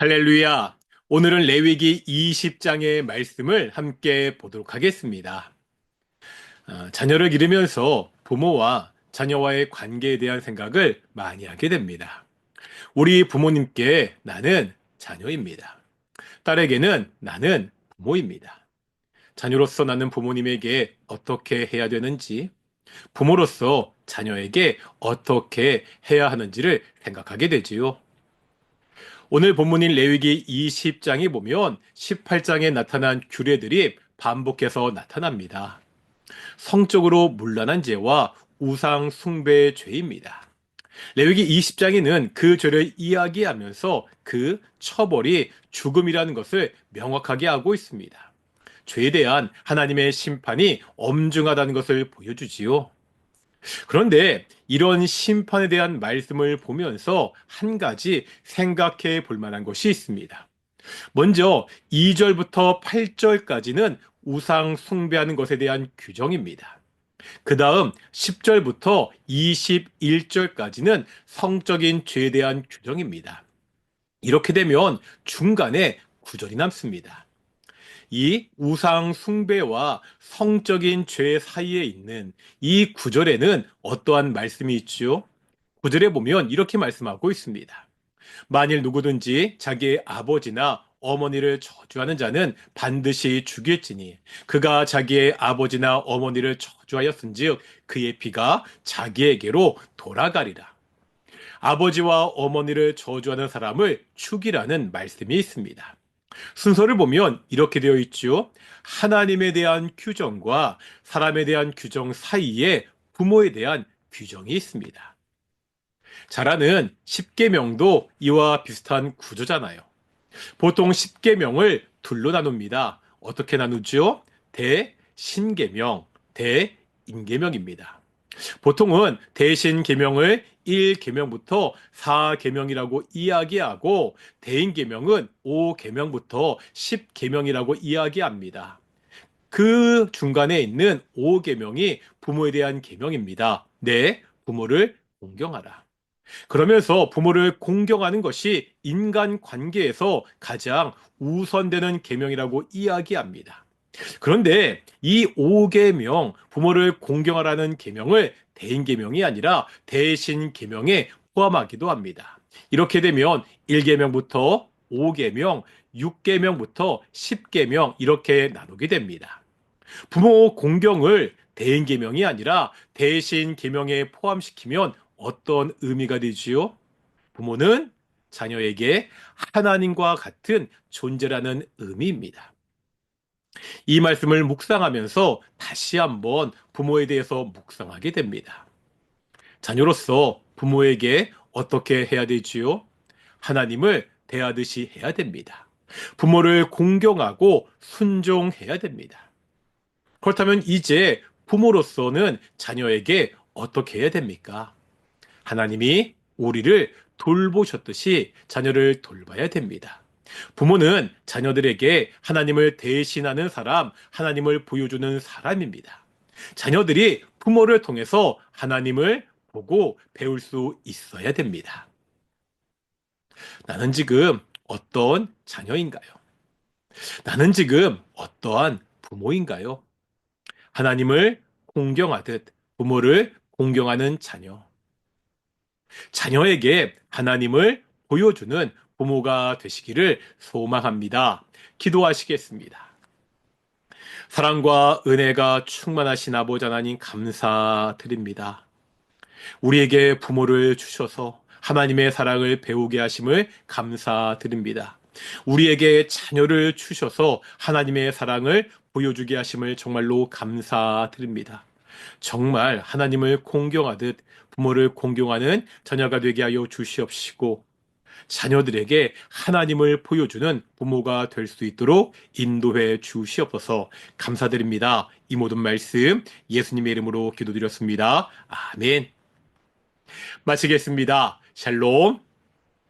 할렐루야. 오늘은 레위기 20장의 말씀을 함께 보도록 하겠습니다. 자녀를 기르면서 부모와 자녀와의 관계에 대한 생각을 많이 하게 됩니다. 우리 부모님께 나는 자녀입니다. 딸에게는 나는 부모입니다. 자녀로서 나는 부모님에게 어떻게 해야 되는지, 부모로서 자녀에게 어떻게 해야 하는지를 생각하게 되지요. 오늘 본문인 레위기 20장에 보면 18장에 나타난 규례들이 반복해서 나타납니다. 성적으로 문란한 죄와 우상 숭배의 죄입니다. 레위기 20장에는 그 죄를 이야기하면서 그 처벌이 죽음이라는 것을 명확하게 하고 있습니다. 죄에 대한 하나님의 심판이 엄중하다는 것을 보여주지요. 그런데 이런 심판에 대한 말씀을 보면서 한 가지 생각해 볼 만한 것이 있습니다. 먼저 2절부터 8절까지는 우상 숭배하는 것에 대한 규정입니다. 그 다음 10절부터 21절까지는 성적인 죄에 대한 규정입니다. 이렇게 되면 중간에 9절이 남습니다. 이 우상 숭배와 성적인 죄 사이에 있는 이 구절에는 어떠한 말씀이 있지요? 구절에 보면 이렇게 말씀하고 있습니다. 만일 누구든지 자기의 아버지나 어머니를 저주하는 자는 반드시 죽일지니 그가 자기의 아버지나 어머니를 저주하였은즉 그의 피가 자기에게로 돌아가리라. 아버지와 어머니를 저주하는 사람을 죽이라는 말씀이 있습니다. 순서를 보면 이렇게 되어 있죠. 하나님에 대한 규정과 사람에 대한 규정 사이에 부모에 대한 규정이 있습니다. 잘 아는 십계명도 이와 비슷한 구조잖아요. 보통 십계명을 둘로 나눕니다. 어떻게 나누죠? 대신계명, 대인계명입니다. 보통은 대신 계명을 1계명부터 4계명이라고 이야기하고 대인 계명은 5계명부터 10계명이라고 이야기합니다. 그 중간에 있는 5계명이 부모에 대한 계명입니다. 내 부모를 공경하라. 그러면서 부모를 공경하는 것이 인간 관계에서 가장 우선되는 계명이라고 이야기합니다. 그런데 이 5계명, 부모를 공경하라는 계명을 대인계명이 아니라 대신계명에 포함하기도 합니다. 이렇게 되면 1계명부터 5계명, 6계명부터 10계명 이렇게 나누게 됩니다. 부모 공경을 대인계명이 아니라 대신계명에 포함시키면 어떤 의미가 되지요? 부모는 자녀에게 하나님과 같은 존재라는 의미입니다. 이 말씀을 묵상하면서 다시 한번 부모에 대해서 묵상하게 됩니다. 자녀로서 부모에게 어떻게 해야 되지요? 하나님을 대하듯이 해야 됩니다. 부모를 공경하고 순종해야 됩니다. 그렇다면 이제 부모로서는 자녀에게 어떻게 해야 됩니까? 하나님이 우리를 돌보셨듯이 자녀를 돌봐야 됩니다. 부모는 자녀들에게 하나님을 대신하는 사람, 하나님을 보여주는 사람입니다. 자녀들이 부모를 통해서 하나님을 보고 배울 수 있어야 됩니다. 나는 지금 어떤 자녀인가요? 나는 지금 어떠한 부모인가요? 하나님을 공경하듯 부모를 공경하는 자녀. 자녀에게 하나님을 보여주는 부모가 되시기를 소망합니다. 기도하시겠습니다. 사랑과 은혜가 충만하신 아버지 하나님 감사드립니다. 우리에게 부모를 주셔서 하나님의 사랑을 배우게 하심을 감사드립니다. 우리에게 자녀를 주셔서 하나님의 사랑을 보여주게 하심을 정말로 감사드립니다. 정말 하나님을 공경하듯 부모를 공경하는 자녀가 되게 하여 주시옵시고 자녀들에게 하나님을 보여주는 부모가 될 수 있도록 인도해 주시옵소서. 감사드립니다. 이 모든 말씀 예수님의 이름으로 기도드렸습니다. 아멘. 마치겠습니다. 샬롬.